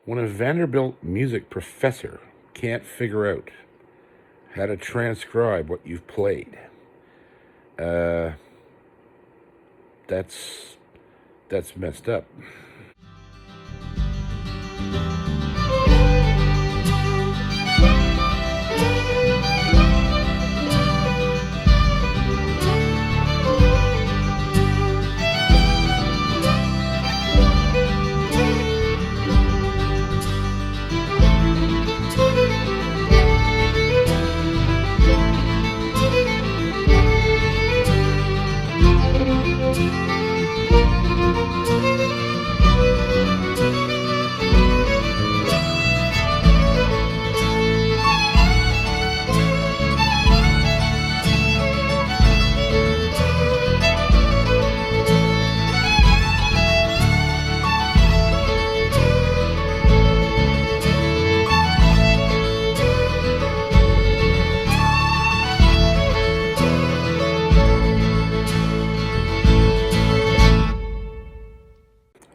When a Vanderbilt music professor can't figure out how to transcribe what you've played, uh, that's messed up.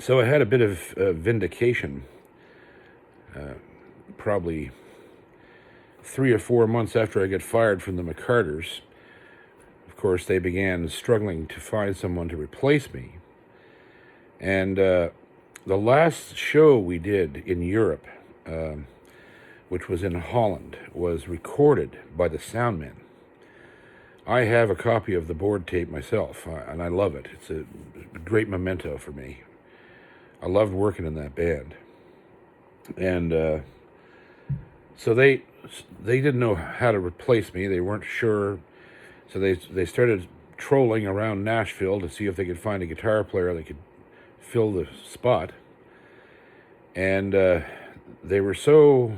So I had a bit of vindication, probably 3 or 4 months after I got fired from the McCarters. Of course, they began struggling to find someone to replace me. And the last show we did in Europe, which was in Holland, was recorded by the soundmen. I have a copy of the board tape myself, and I love it. It's a great memento for me. I loved working in that band. And so they didn't know how to replace me. They weren't sure. So they started trolling around Nashville to see if they could find a guitar player that could fill the spot. And they were so,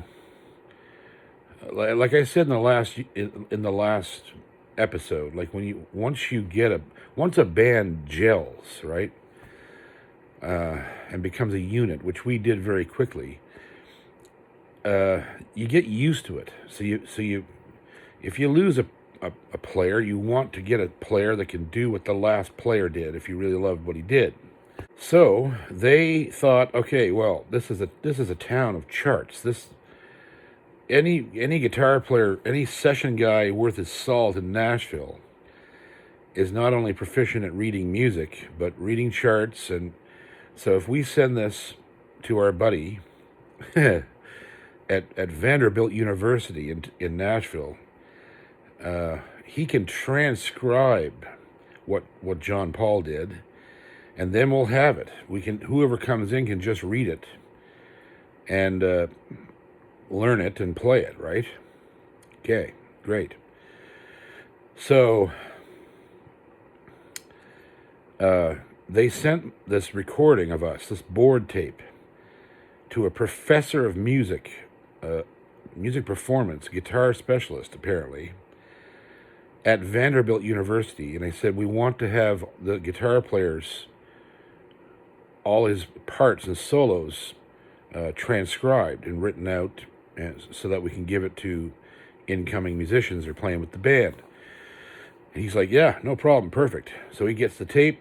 like I said in the last episode, like once a band gels, right, and becomes a unit, which we did very quickly, you get used to it. So you if you lose a player, you want to get a player that can do what the last player did if you really loved what he did. So they thought, okay, well, this is a town of charts. Any guitar player, any session guy worth his salt in Nashville is not only proficient at reading music, but reading charts. And so if we send this to our buddy at Vanderbilt University in Nashville, he can transcribe what John Paul did, and then we'll have it. Whoever comes in can just read it and learn it and play it, right? Okay, great. So they sent this recording of us, this board tape, to a professor of music, music performance, guitar specialist, apparently, at Vanderbilt University. And they said, we want to have the guitar players, all his parts and solos, transcribed and written out, so that we can give it to incoming musicians who are playing with the band. And he's like, yeah, no problem, perfect. So he gets the tape.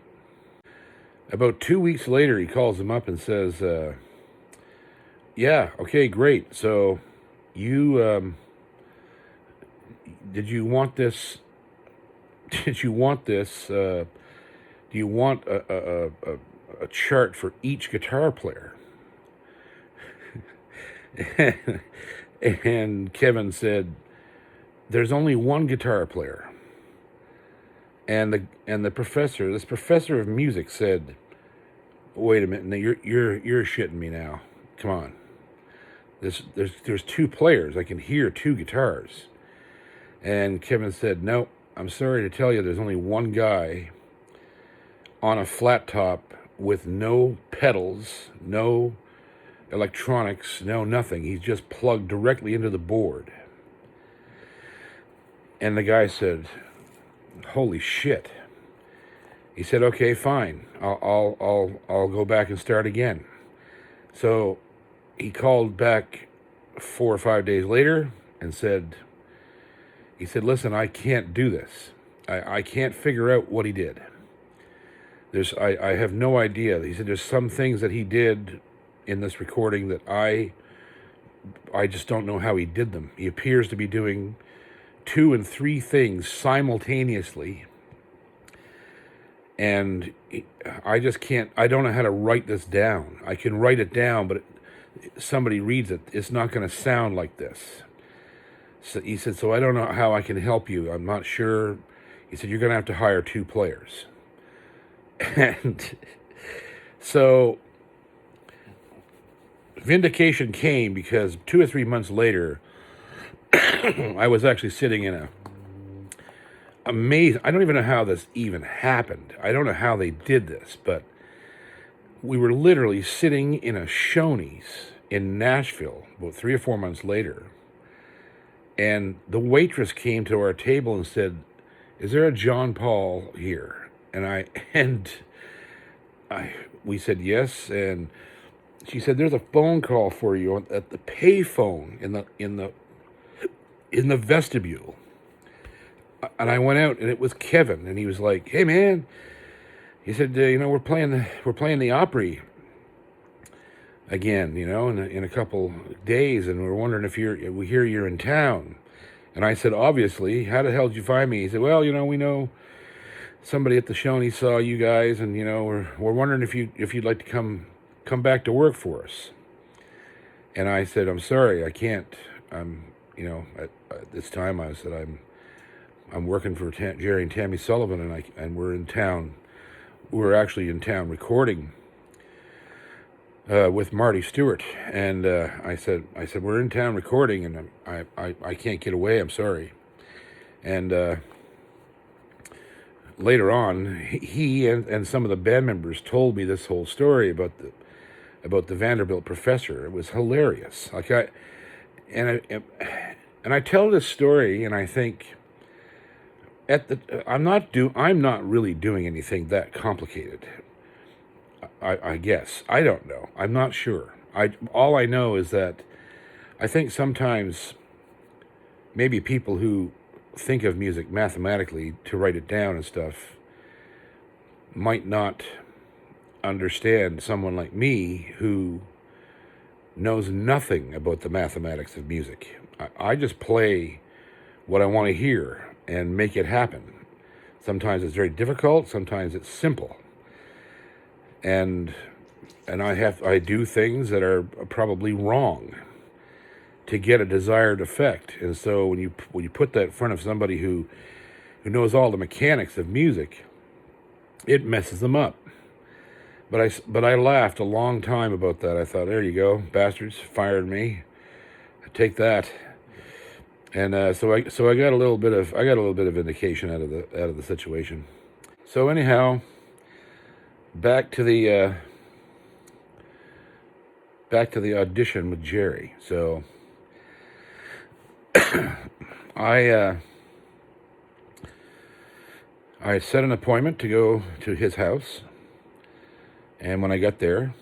About 2 weeks later, he calls him up and says, yeah, okay, great. So you, did you want this, do you want a chart for each guitar player? And Kevin said, there's only one guitar player. And the professor, this professor of music, said, wait a minute, now you're shitting me now. Come on. There's two players. I can hear two guitars. And Kevin said, no, I'm sorry to tell you, there's only one guy on a flat top with no pedals, no electronics, no nothing. He's just plugged directly into the board. And the guy said, holy shit. He said, okay, fine. I'll go back and start again. So he called back 4 or 5 days later and said, listen, I can't do this. I can't figure out what he did. I have no idea. He said there's some things that he did in this recording that I just don't know how he did them. He appears to be doing 2 and 3 things simultaneously, and I just can't. I don't know how to write this down. I can write it down, but somebody reads it, it's not going to sound like this. So he said, so I don't know how I can help you. I'm not sure. He said, you're going to have to hire 2 players. And so Vindication came because 2 or 3 months later, I was actually sitting in a amazing, I don't even know how this even happened. I don't know how they did this, but we were literally sitting in a Shoney's in Nashville about 3 or 4 months later. And the waitress came to our table and said, is there a John Paul here? We said yes, and she said, there's a phone call for you at the pay phone in the vestibule. And I went out, and it was Kevin, and he was like, hey man, he said, we're playing the Opry again, in a couple days, and we're wondering if we hear you're in town. And I said, obviously. How the hell did you find me? He said, well, we know somebody at the Shoney saw you guys, and we're wondering if you'd like to come back to work for us. And I said, I'm sorry, I can't. At this time I said I'm working for Jerry and Tammy Sullivan, and we're in town. We're actually in town recording with Marty Stewart, and I said we're in town recording, and I can't get away. I'm sorry. And later on, he and some of the band members told me this whole story about the Vanderbilt professor. It was hilarious. And I tell this story, and I think I'm not really doing anything that complicated. I guess. I don't know. I'm not sure. All I know is that I think sometimes maybe people who think of music mathematically to write it down and stuff might not understand someone like me who knows nothing about the mathematics of music. I just play what I want to hear and make it happen. Sometimes it's very difficult, sometimes it's simple. And I do things that are probably wrong to get a desired effect. And so when you put that in front of somebody who knows all the mechanics of music, it messes them up. But I laughed a long time about that. I thought, there you go, bastards, fired me. Take that. And so I got a little bit of vindication out of the situation. So anyhow, back to the audition with Jerry. So I set an appointment to go to his house, and when I got there,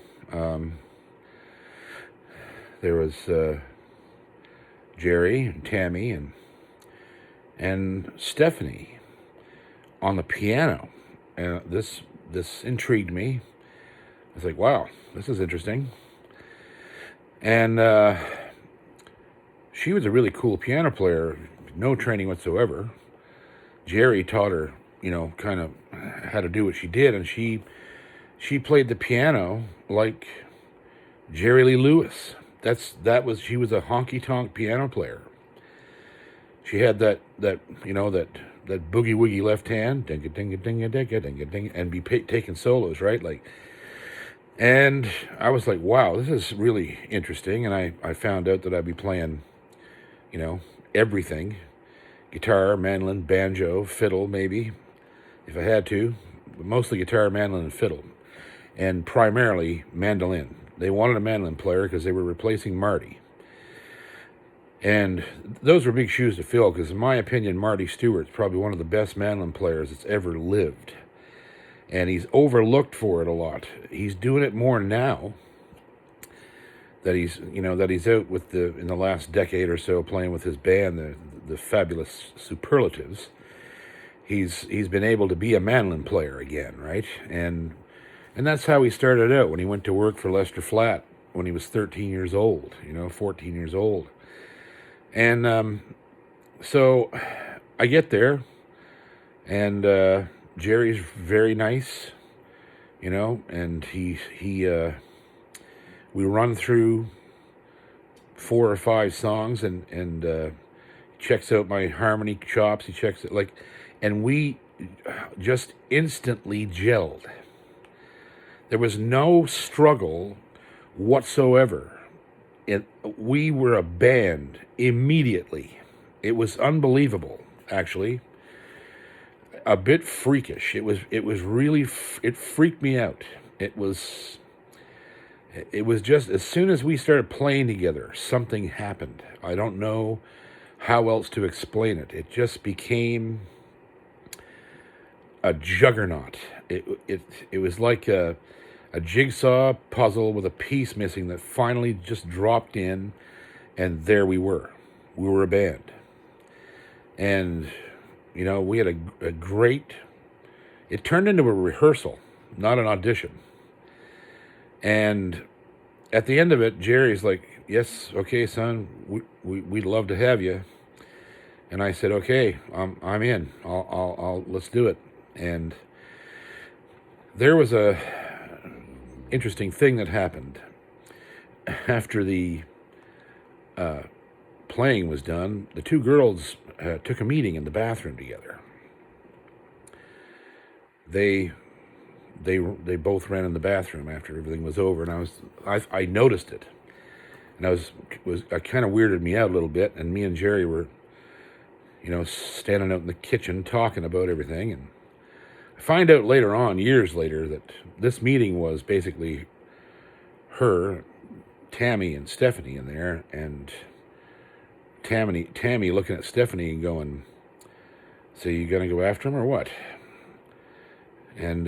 there was Jerry and Tammy and Stephanie on the piano, and this intrigued me. I was like, wow, this is interesting. And she was a really cool piano player, no training whatsoever. Jerry taught her, kind of how to do what she did, and she played the piano like Jerry Lee Lewis. She was a honky-tonk piano player. She had that boogie woogie left hand, ding a ding a ding a ding a ding a ding, and be taking solos, right? And I was like, wow, this is really interesting. And I found out that I'd be playing, everything: guitar, mandolin, banjo, fiddle, maybe, if I had to, but mostly guitar, mandolin, and fiddle, and primarily mandolin. They wanted a mandolin player because they were replacing Marty. And those were big shoes to fill, because in my opinion, Marty Stewart's probably one of the best mandolin players that's ever lived. And he's overlooked for it a lot. He's doing it more now that he's out in the last decade or so, playing with his band, the fabulous Superlatives. He's been able to be a mandolin player again, right? And that's how he started out when he went to work for Lester Flatt when he was 13 years old, 14 years old. And so I get there, and Jerry's very nice, and we run through 4 or 5 songs, and checks out my harmony chops. He checks it and we just instantly gelled. There was no struggle whatsoever. We were a band immediately. It was unbelievable, actually. A bit freakish. It was really, it freaked me out. It was just, as soon as we started playing together, something happened. I don't know how else to explain it. It just became a juggernaut. It was like a jigsaw puzzle with a piece missing that finally just dropped in, and there we were. We were a band. And, we had a great... It turned into a rehearsal, not an audition. And at the end of it, Jerry's like, "Yes, okay, son, we'd love to have you." And I said, "Okay, I'm in. I'll let's do it." And there was a interesting thing that happened after the playing was done. The 2 girls took a meeting in the bathroom together. They both ran in the bathroom after everything was over, and I noticed it, and I kind of weirded me out a little bit. And me and Jerry were, standing out in the kitchen talking about everything, and I find out later on, years later, that this meeting was basically her, Tammy, and Stephanie in there, and Tammy looking at Stephanie and going, "So you gonna go after him or what?" And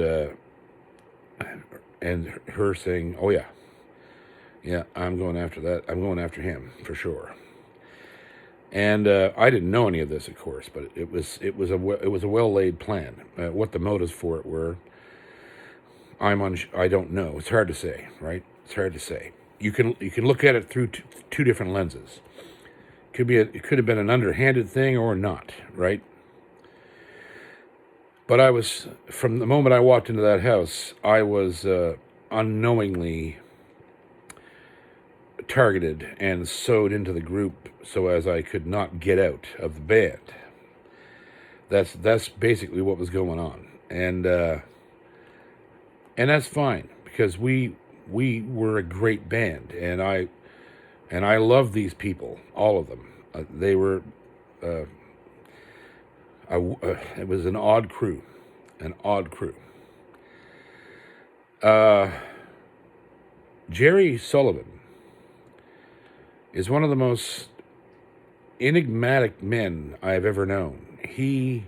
her saying, "Oh yeah, I'm going after that. I'm going after him for sure." And I didn't know any of this, of course, but it was a well laid plan. What the motives for it were, I don't know. It's hard to say, right? It's hard to say. You can look at it through 2 different lenses. It could have been an underhanded thing or not, right? But from the moment I walked into that house, I was unknowingly targeted and sewed into the group so as I could not get out of the band. That's basically what was going on, and that's fine, because we were a great band, and I love these people, all of them. They were. It was an odd crew. Jerry Sullivan is one of the most enigmatic men I've ever known. He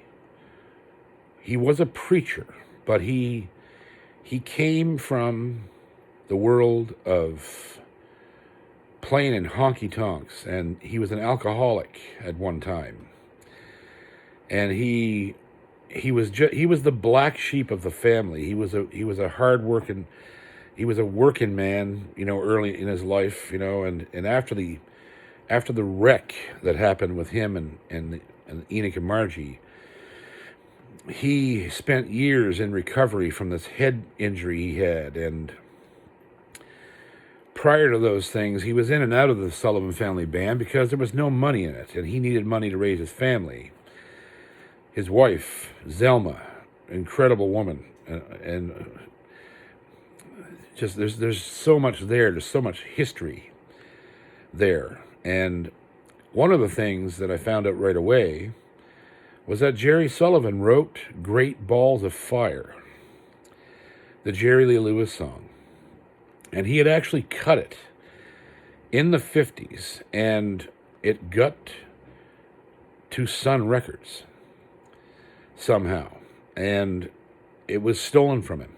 was a preacher, but he came from the world of playing in honky-tonks, and he was an alcoholic at one time. And he was the black sheep of the family. He was a hard-working, he was a working man, early in his life, and after the wreck that happened with him and Enoch and Margie, he spent years in recovery from this head injury he had. And prior to those things, he was in and out of the Sullivan family band because there was no money in it, and he needed money to raise his family. His wife, Zelma, incredible woman, and just there's so much there. There's so much history there. And one of the things that I found out right away was that Jerry Sullivan wrote Great Balls of Fire, the Jerry Lee Lewis song. And he had actually cut it in the 50s, and it got to Sun Records somehow, and it was stolen from him.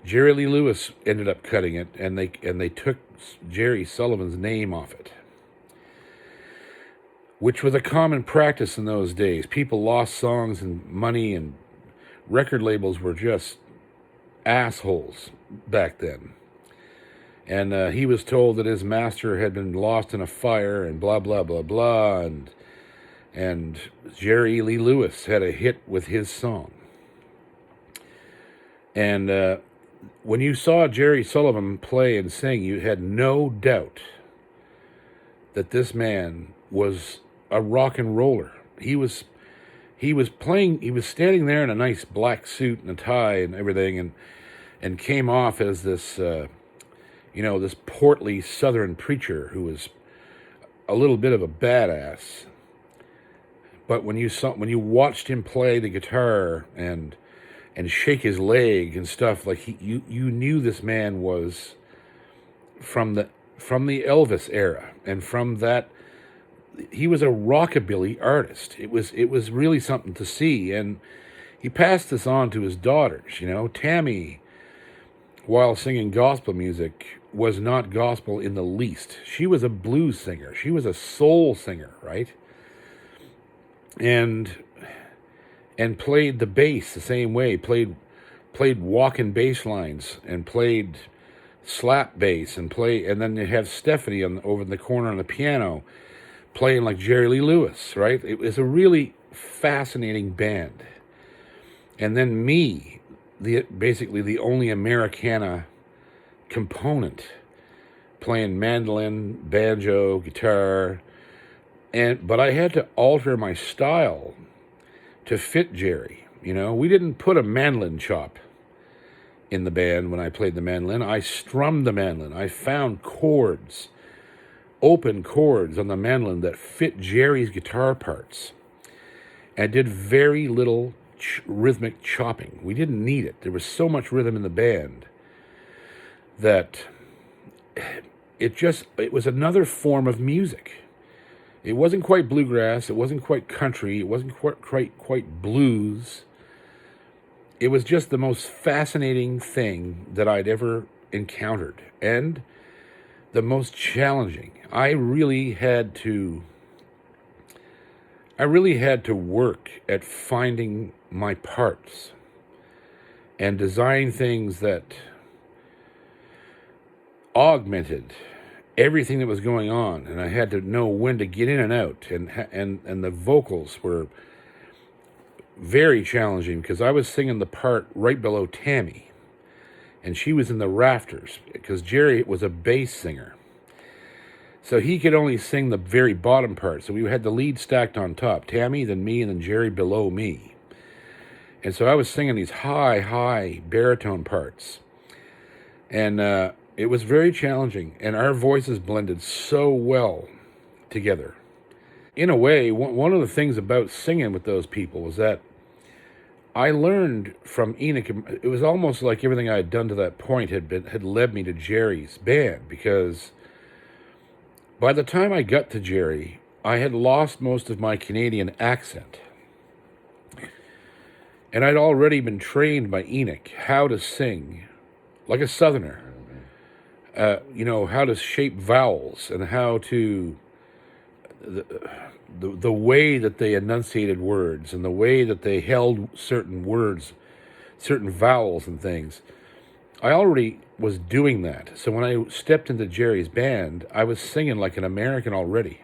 Jerry Lee Lewis ended up cutting it, and they took Jerry Sullivan's name off it, which was a common practice in those days. People lost songs and money, and record labels were just assholes back then. And he was told that his master had been lost in a fire and blah, blah, blah, blah. And Jerry Lee Lewis had a hit with his song. And when you saw Jerry Sullivan play and sing, you had no doubt that this man was a rock and roller. He was standing there in a nice black suit and a tie and everything, and came off as this, this portly Southern preacher who was a little bit of a badass. But when you watched him play the guitar and shake his leg and stuff, like you knew this man was from the Elvis era, and from that he was a rockabilly artist. It was really something to see, and he passed this on to his daughters. Tammy, while singing gospel music, was not gospel in the least. She was a blues singer. She was a soul singer, right? And played the bass the same way. Played walking bass lines and played slap bass and then you have Stephanie over in the corner on the piano playing like Jerry Lee Lewis, right? It was a really fascinating band. And then me, basically the only Americana component, playing mandolin, banjo, guitar, but I had to alter my style to fit Jerry. We didn't put a mandolin chop in the band when I played the mandolin. I strummed the mandolin. I found open chords on the mandolin that fit Jerry's guitar parts. And I did very little rhythmic chopping. We didn't need it. There was so much rhythm in the band that it was another form of music. It wasn't quite bluegrass. It wasn't quite country. It wasn't quite blues. It was just the most fascinating thing that I'd ever encountered, and the most challenging. I really had to work at finding my parts and design things that augmented everything that was going on, and I had to know when to get in and out, and the vocals were very challenging because I was singing the part right below Tammy, and she was in the rafters because Jerry was a bass singer, so he could only sing the very bottom part. So we had the lead stacked on top, Tammy, then me, and then Jerry below me, and so I was singing these high baritone parts, and it was very challenging, and our voices blended so well together. In a way, one of the things about singing with those people was that I learned from Enoch. It was almost like everything I had done to that point had led me to Jerry's band, because by the time I got to Jerry, I had lost most of my Canadian accent. And I'd already been trained by Enoch how to sing like a Southerner. How to shape vowels, and how to the way that they enunciated words, and the way that they held certain words, certain vowels and things. I already was doing that. So when I stepped into Jerry's band, I was singing like an American already.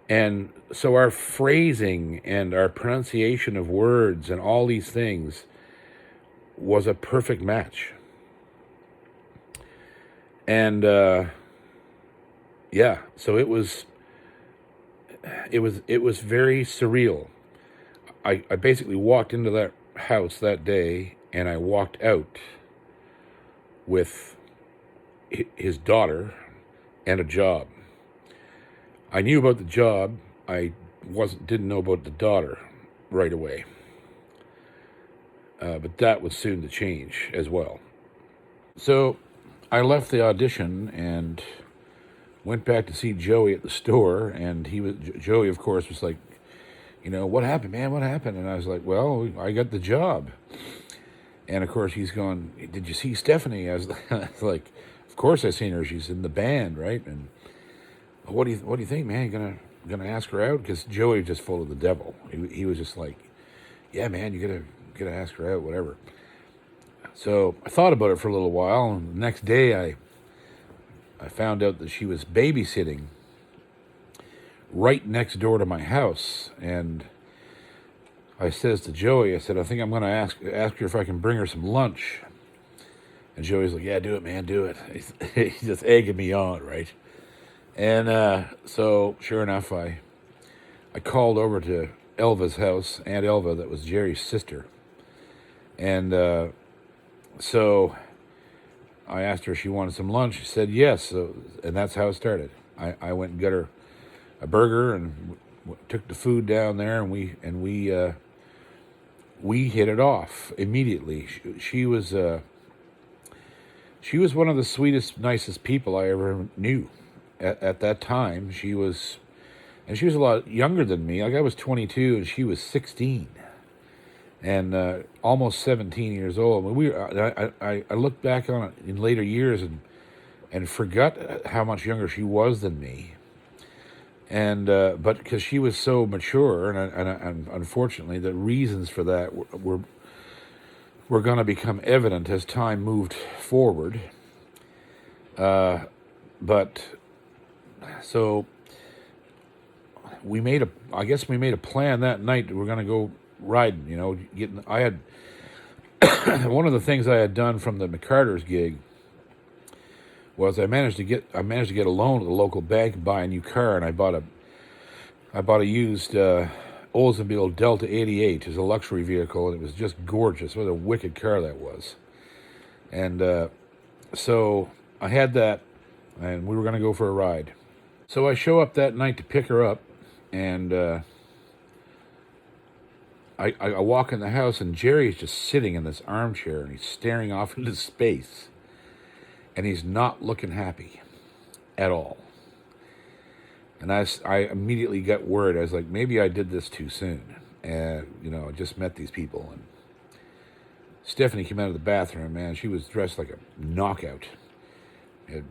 And so our phrasing and our pronunciation of words and all these things was a perfect match. And so it was very surreal. I basically walked into that house that day, and I walked out with his daughter and a job. I knew about the job. I didn't know about the daughter right away. But that was soon to change as well. So I left the audition and went back to see Joey at the store, and Joey, of course, was like, what happened, man? What happened? And I was like, well, I got the job. And of course, he's going, did you see Stephanie? I was like, of course I seen her. She's in the band, right? And what do you think, man? You gonna ask her out? Because Joey was just full of the devil. He was just like, yeah, man, you gotta ask her out, whatever. So I thought about it for a little while, and the next day I found out that she was babysitting right next door to my house, and I says to Joey, I said, I think I'm going to ask her if I can bring her some lunch. And Joey's like, yeah, do it, man, do it. He's just egging me on, right? And so, sure enough, I called over to Elva's house, Aunt Elva, that was Jerry's sister. And so I asked her if she wanted some lunch. She said yes, and that's how it started. I went and got her a burger and took the food down there, and we hit it off immediately. She was one of the sweetest, nicest people I ever knew. At that time, she was a lot younger than me. Like, I was 22 and she was 16, and almost 17 years old. I looked back on it in later years and forgot how much younger she was than me. And but because she was so mature, and unfortunately, the reasons for that were going to become evident as time moved forward. But so we made a plan that night. We're going to go riding. You know, I had one of the things I had done from the McCarter's gig was I managed to get a loan at the local bank and buy a new car, and I bought a used Oldsmobile Delta 88 as a luxury vehicle, and it was just gorgeous. What a wicked car that was. And so I had that, and we were going to go for a ride. So I show up that night to pick her up, and I walk in the house, and Jerry's just sitting in this armchair, and he's staring off into space. And he's not looking happy at all. And I immediately got worried. I was like, maybe I did this too soon. And, I just met these people. And Stephanie came out of the bathroom, man. She was dressed like a knockout. Had,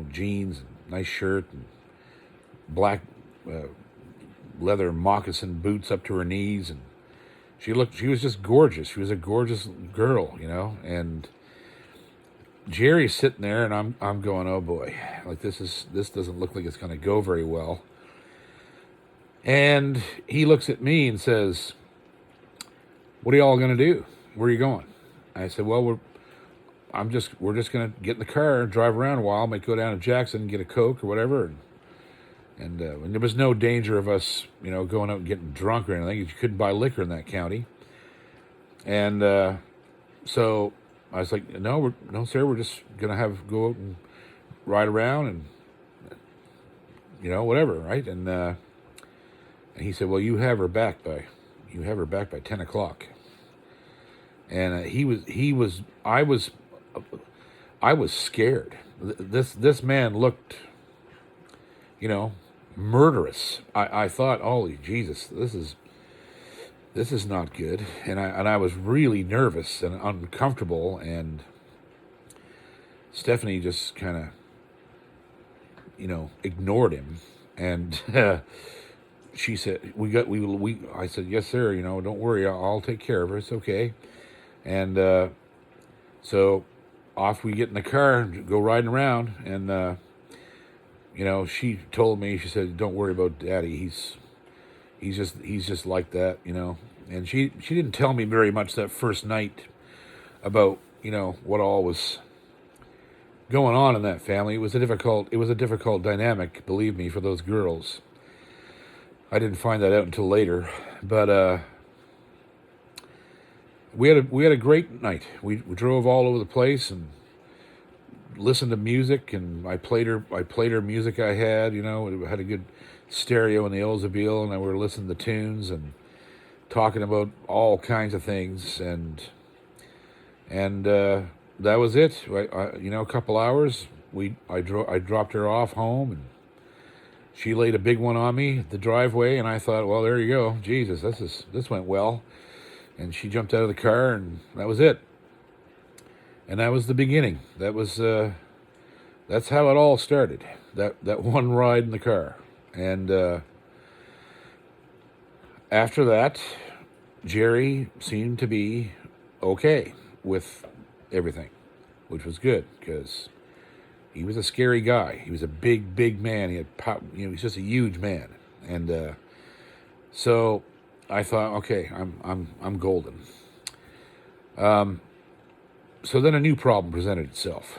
jeans, and nice shirt, and black leather moccasin boots up to her knees. And she was just gorgeous. She was a gorgeous girl, and Jerry's sitting there, and I'm going, oh boy, like this doesn't look like it's going to go very well. And he looks at me and says, "What are y'all going to do? Where are you going?" I said, "Well, we're just going to get in the car, drive around a while, might go down to Jackson and get a Coke or whatever." And there was no danger of us, going out and getting drunk or anything. You couldn't buy liquor in that county. And so I was like, no, sir, we're just going to go out and ride around and, whatever, right? And he said, well, you have her back by 10 o'clock. And I was scared. This man looked, murderous. I thought, holy Jesus, this is not good, and I was really nervous and uncomfortable, and Stephanie just kind of, ignored him, and she said, I said, yes, sir, don't worry, I'll take care of her, it's okay, and so off we get in the car and go riding around, and she told me, she said, don't worry about Daddy, he's just like that, and she didn't tell me very much that first night about, what all was going on in that family. It was a difficult dynamic, believe me, for those girls. I didn't find that out until later, but we had a great night. We drove all over the place and listened to music, and I played her music I had, it had a good stereo in the Oldsmobile, and we were listening to tunes and talking about all kinds of things, and that was it. A couple hours, I dropped her off home, and she laid a big one on me at the driveway, and I thought, well, there you go, Jesus, this went well, and she jumped out of the car, and that was it. And that was the beginning. That was that's how it all started. That one ride in the car. And after that, Jerry seemed to be okay with everything, which was good, because He was a scary guy. He was a big man. He had he's just a huge man. And so I thought, okay, I'm golden. So then a new problem presented itself.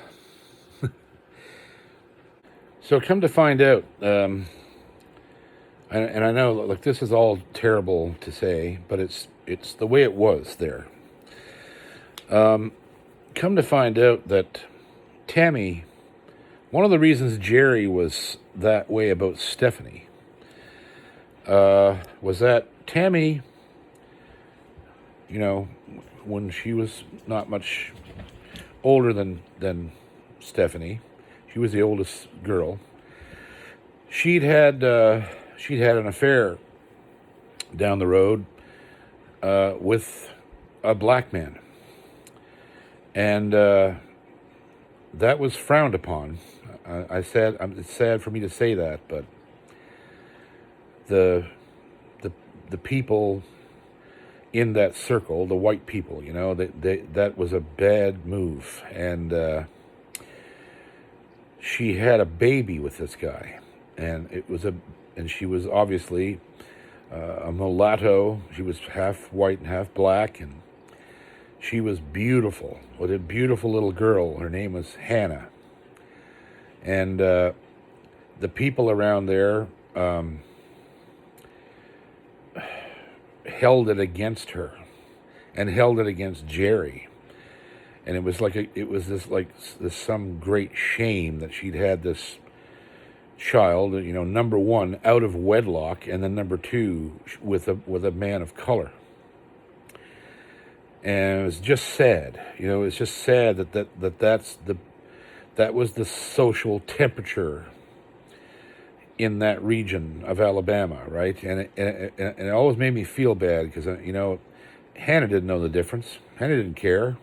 So come to find out, and I know, like, this is all terrible to say, but it's the way it was there. Come to find out that Tammy, one of the reasons Jerry was that way about Stephanie, was that Tammy, when she was not much older than Stephanie, she was the oldest girl. She'd had an affair down the road with a black man, and that was frowned upon. It's sad for me to say that, but the people in that circle, the white people, that was a bad move, and she had a baby with this guy, and she was obviously a mulatto. She was half white and half black, and she was beautiful. What a beautiful little girl. Her name was Hannah, and the people around there held it against her, and held it against Jerry, and it was this some great shame that she'd had this child, number one out of wedlock, and then number two with a man of color, and it was just sad. It's just sad that was the social temperature in that region of Alabama, right? And it always made me feel bad because, Hannah didn't know the difference. Hannah didn't care.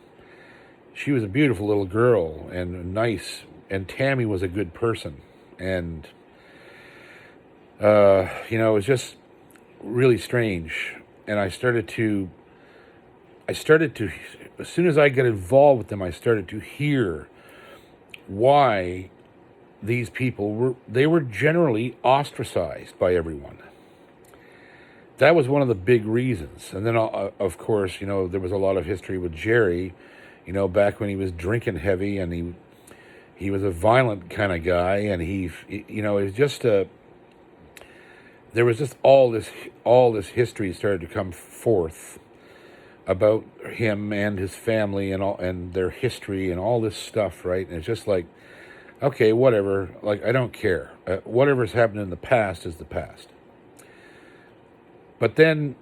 She was a beautiful little girl and nice, and Tammy was a good person. And, it was just really strange. And I started to, as soon as I got involved with them, I started to hear why these people were generally ostracized by everyone. That was one of the big reasons. And then, of course, there was a lot of history with Jerry, back when he was drinking heavy, and he was a violent kind of guy, and it was just there was just all this history started to come forth about him and his family and their history and all this stuff, right? And it's just like, okay, whatever. Like, I don't care. Whatever's happened in the past is the past. But then,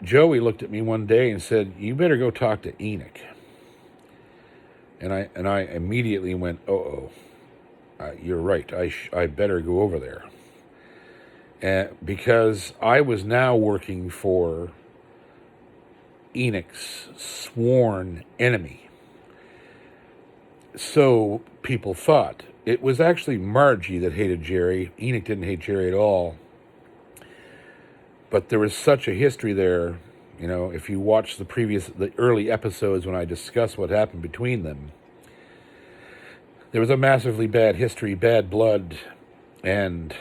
Joey looked at me one day and said, "You better go talk to Enoch." And I immediately went, "Oh, you're right. I better go over there." Because I was now working for Enoch's sworn enemy. So people thought. It was actually Margie that hated Jerry. Enoch didn't hate Jerry at all. But there was such a history there. If you watch the early episodes when I discuss what happened between them, there was a massively bad history, bad blood, and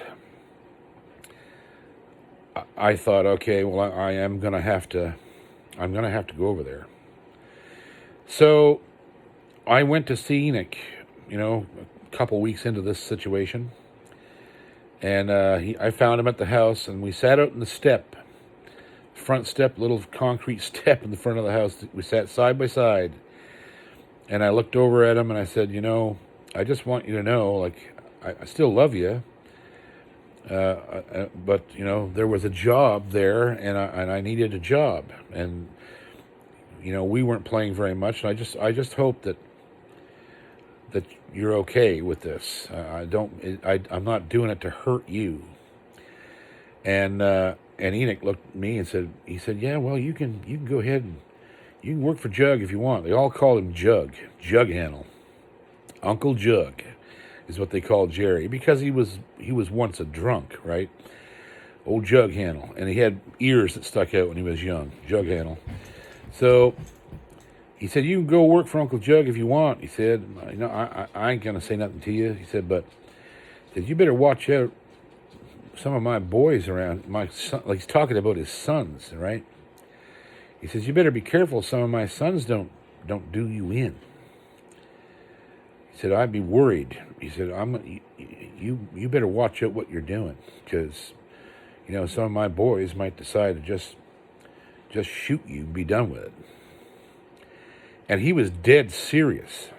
I thought, okay, well, I'm going to have to go over there. So I went to see Enoch, a couple weeks into this situation, and I found him at the house, and we sat out in the front step, little concrete step in the front of the house. We sat side by side, and I looked over at him, and I said, I just want you to know, like, I still love you, but there was a job there, and I needed a job, and we weren't playing very much, and I just hope that you're okay with this. I'm not doing it to hurt you. And Enoch looked at me and said, "Yeah, well, you can go ahead and you can work for Jug if you want." They all called him Jug Handle. Uncle Jug is what they called Jerry, because he was once a drunk, right? Old Jug Handle, and he had ears that stuck out when he was young. Jug Handle. So He said, you can go work for Uncle Jug if you want. He said, I ain't going to say nothing to you. He said, but he said, you better watch out some of my boys around. My son, like he's talking about his sons, right? He says, you better be careful some of my sons don't do you in. He said, I'd be worried. He said, you better watch out what you're doing, because, some of my boys might decide to just shoot you and be done with it. And he was dead serious.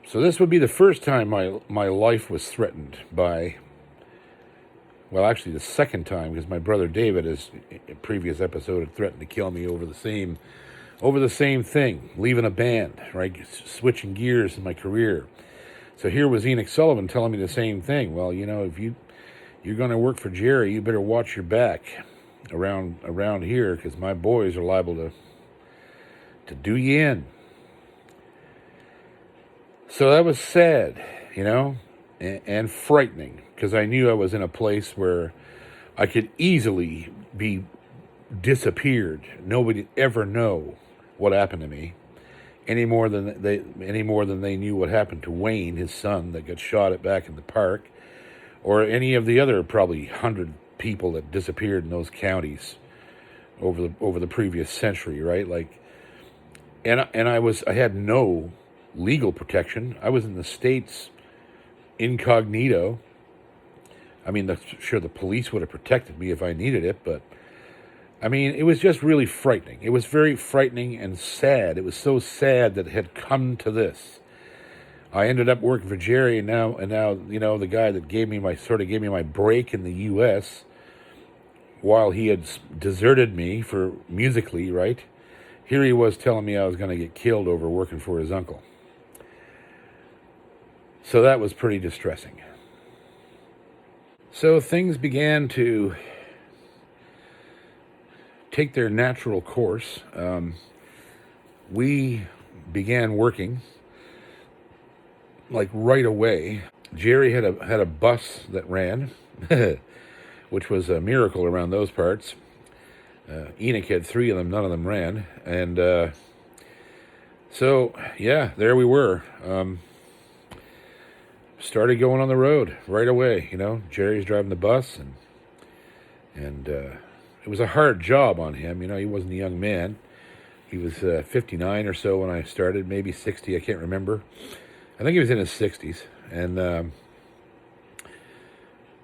So this would be the first time my life was threatened by, well, actually the second time, because my brother David, as a previous episode, had threatened to kill me over the same thing, leaving a band, right, switching gears in my career. So here was Enoch Sullivan telling me the same thing. Well, if you're going to work for Jerry, you better watch your back around here, because my boys are liable to do you in. So that was sad, and frightening, because I knew I was in a place where I could easily be disappeared. Nobody'd ever know what happened to me, any more than they knew what happened to Wayne, his son, that got shot at back in the park, or any of the other probably 100 people that disappeared in those counties over the previous century, right? And I had no legal protection. I was in the States incognito. I mean, sure, the police would have protected me if I needed it, but I mean, it was just really frightening. It was very frightening and sad. It was so sad that it had come to this. I ended up working for Jerry, and now, the guy that gave me my break in the U.S. while he had deserted me for musically, right? Here he was telling me I was going to get killed over working for his uncle. So that was pretty distressing. So things began to take their natural course. We began working right away. Jerry had a bus that ran, which was a miracle around those parts. Enoch had 3 of them, none of them ran. And so, yeah, there we were. Started going on the road right away. Jerry's driving the bus, and it was a hard job on him. He wasn't a young man. He was 59 or so when I started, maybe 60, I can't remember. I think he was in his 60s. And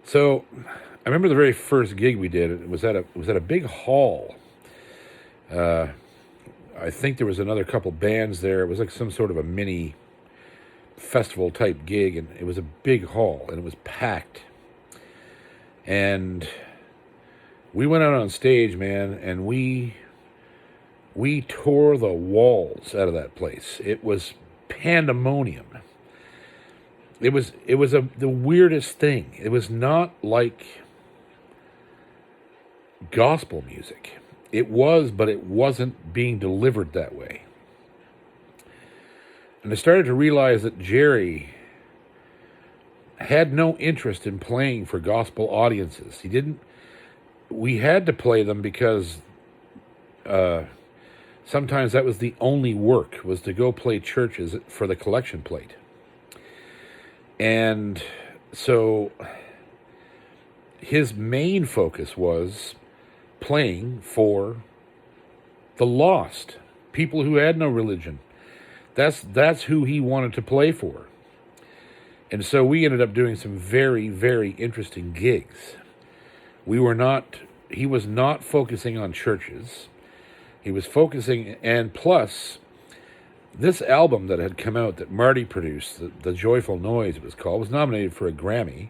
so I remember the very first gig we did. It was at a big hall. I think there was another couple bands there. It was like some sort of a mini festival type gig, and it was a big hall, and it was packed. And we went out on stage, man, and we tore the walls out of that place. It was pandemonium. It was the weirdest thing. It was not like gospel music. It was, but it wasn't being delivered that way. And I started to realize that Jerry had no interest in playing for gospel audiences. He didn't. We had to play them because sometimes that was the only work, was to go play churches for the collection plate. And so his main focus was playing for the lost, people who had no religion. That's who he wanted to play for. And so we ended up doing some very, very interesting gigs. He was not focusing on churches. He was focusing, and plus, this album that had come out that Marty produced, the Joyful Noise it was called, was nominated for a Grammy.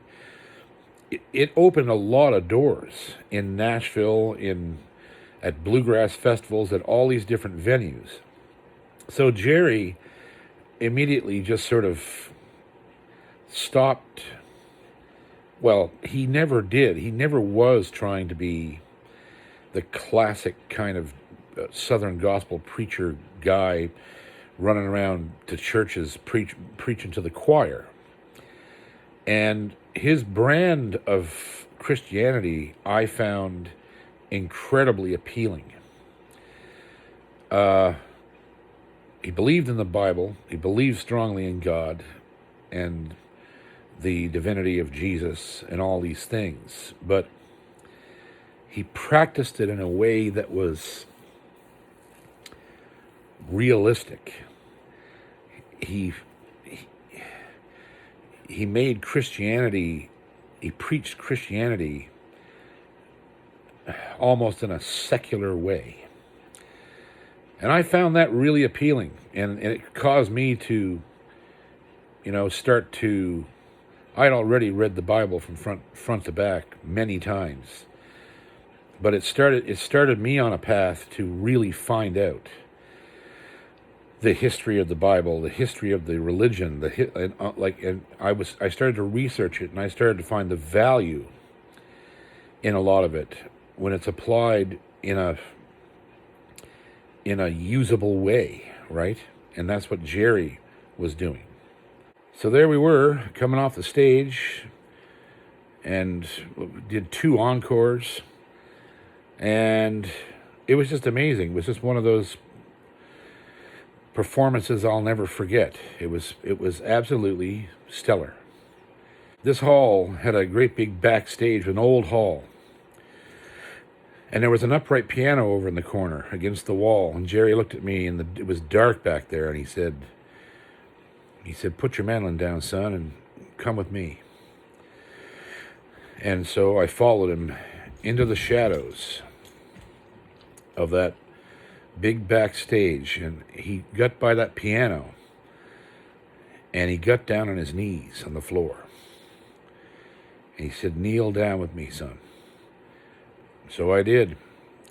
It opened a lot of doors in Nashville, at bluegrass festivals, at all these different venues. So Jerry immediately just sort of stopped. Well, he never did. He never was trying to be the classic kind of Southern gospel preacher guy running around to churches preaching to the choir. And his brand of Christianity I found incredibly appealing. He believed in the Bible. He believed strongly in God and the divinity of Jesus and all these things. But he practiced it in a way that was realistic. He made Christianity, he preached Christianity almost in a secular way. And I found that really appealing. And it caused me to, start to... I'd already read the Bible from front to back many times. But it started me on a path to really find out the history of the Bible, the history of the religion, I started to research it, and I started to find the value in a lot of it when it's applied in a usable way, right? And that's what Jerry was doing. So there we were, coming off the stage, and did 2 encores, and it was just amazing. It was just one of those performances I'll never forget. It was absolutely stellar. This hall had a great big backstage, an old hall. And there was an upright piano over in the corner against the wall. And Jerry looked at me, and it was dark back there, and he said, "Put your mandolin down, son, and come with me." And so I followed him into the shadows of that big backstage, and he got by that piano, and he got down on his knees on the floor. And he said, "Kneel down with me, son." So I did.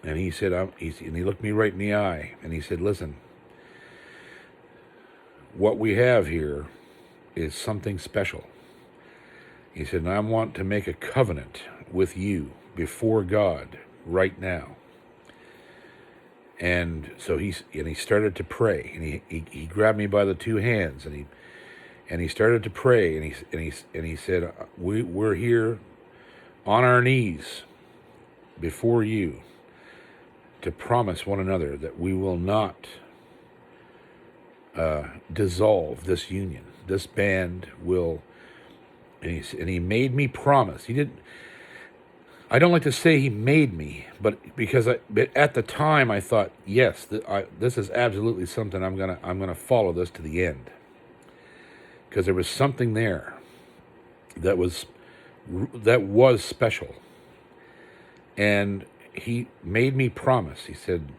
And he said, and he looked me right in the eye, and he said, "Listen, what we have here is something special." He said, "And I want to make a covenant with you before God right now." And so he started to pray, and he grabbed me by the 2 hands, and he started to pray, and he said, we're here on our knees before you to promise one another that we will not dissolve this union. This band will, and he made me promise. He didn't. I don't like to say he made me, but at the time I thought, yes, this is absolutely something I'm gonna follow this to the end, because there was something there that was special, and he made me promise. He said,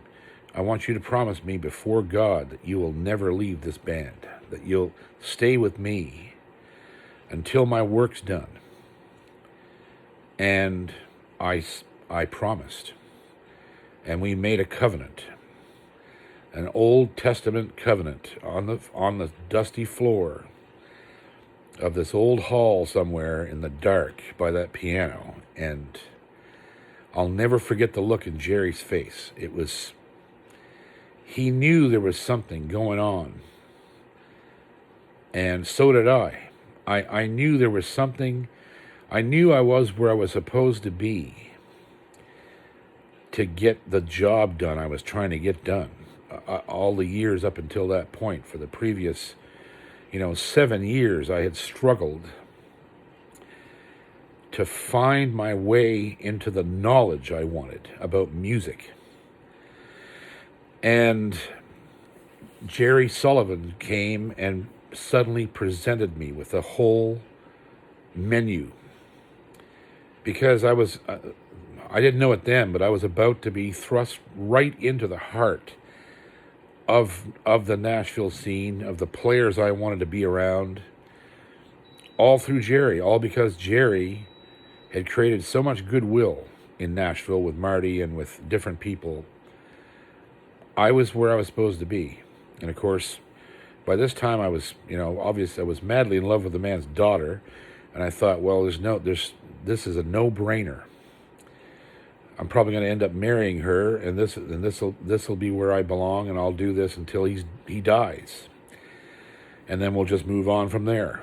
"I want you to promise me before God that you will never leave this band, that you'll stay with me until my work's done." And I promised, and we made a covenant, an Old Testament covenant on the dusty floor of this old hall somewhere in the dark by that piano. And I'll never forget the look in Jerry's face. He knew there was something going on, and so did I. I knew there was something. I knew I was where I was supposed to be to get the job done I was trying to get done. All the years up until that point, for the previous, 7 years, I had struggled to find my way into the knowledge I wanted about music. And Jerry Sullivan came and suddenly presented me with a whole menu. Because I didn't know it then, but I was about to be thrust right into the heart of the Nashville scene, of the players I wanted to be around, all through Jerry, all because Jerry had created so much goodwill in Nashville with Marty and with different people. I was where I was supposed to be. And of course, by this time I was, obviously I was madly in love with the man's daughter, and I thought, well, this is a no-brainer. I'm probably going to end up marrying her, and this will be where I belong, and I'll do this until he dies, and then we'll just move on from there.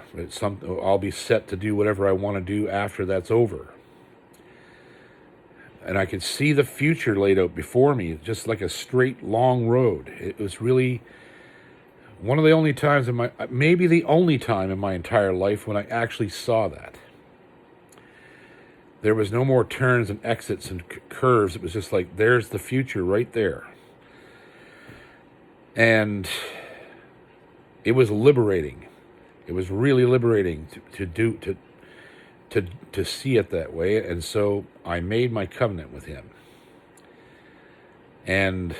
I'll be set to do whatever I want to do after that's over. and I could see the future laid out before me, just like a straight, long road. It was really one of the only times maybe the only time in my entire life when I actually saw that. There was no more turns and exits and curves. It was just like, there's the future right there. And it was liberating. It was really liberating to see it that way. And so I made my covenant with him. And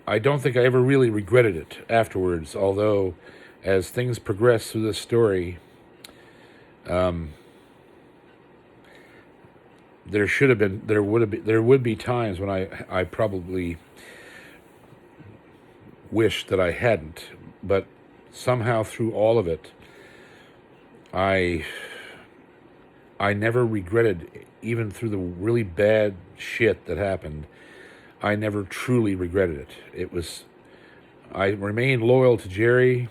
I don't think I ever really regretted it afterwards, although as things progress through this story, there would be times when I probably wished that I hadn't, but somehow through all of it, I never regretted, even through the really bad shit that happened, I never truly regretted it. I remained loyal to Jerry,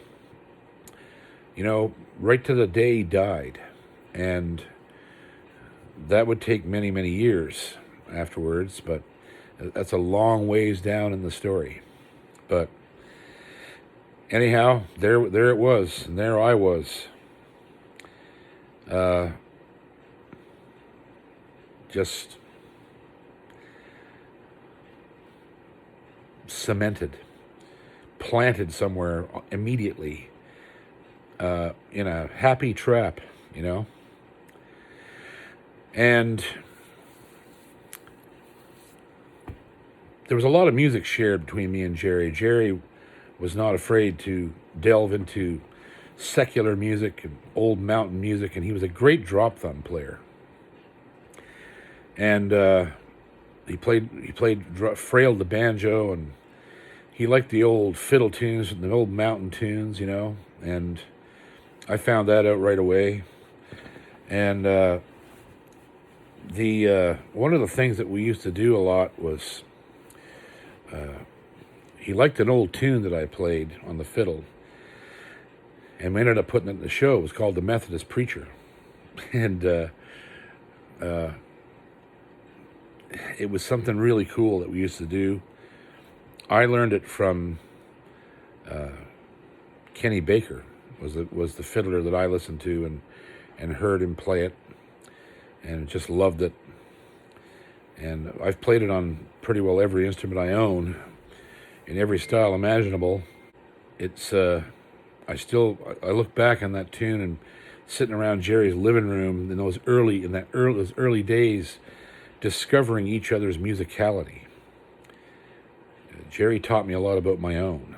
right to the day he died. And that would take many, many years afterwards, but that's a long ways down in the story. But anyhow, there it was, and there I was. Just cemented, planted somewhere immediately, in a happy trap, And there was a lot of music shared between me and Jerry. Jerry was not afraid to delve into secular music and old mountain music, and he was a great drop thumb player. And he frailed the banjo, and he liked the old fiddle tunes and the old mountain tunes, and I found that out right away. And one of the things that we used to do a lot was he liked an old tune that I played on the fiddle, and we ended up putting it in the show. It was called The Methodist Preacher. And it was something really cool that we used to do. I learned it from Kenny Baker, was the fiddler that I listened to and heard him play it, and just loved it. And I've played it on pretty well every instrument I own, in every style imaginable. It's I look back on that tune and sitting around Jerry's living room in those early days, discovering each other's musicality. Jerry taught me a lot about my own.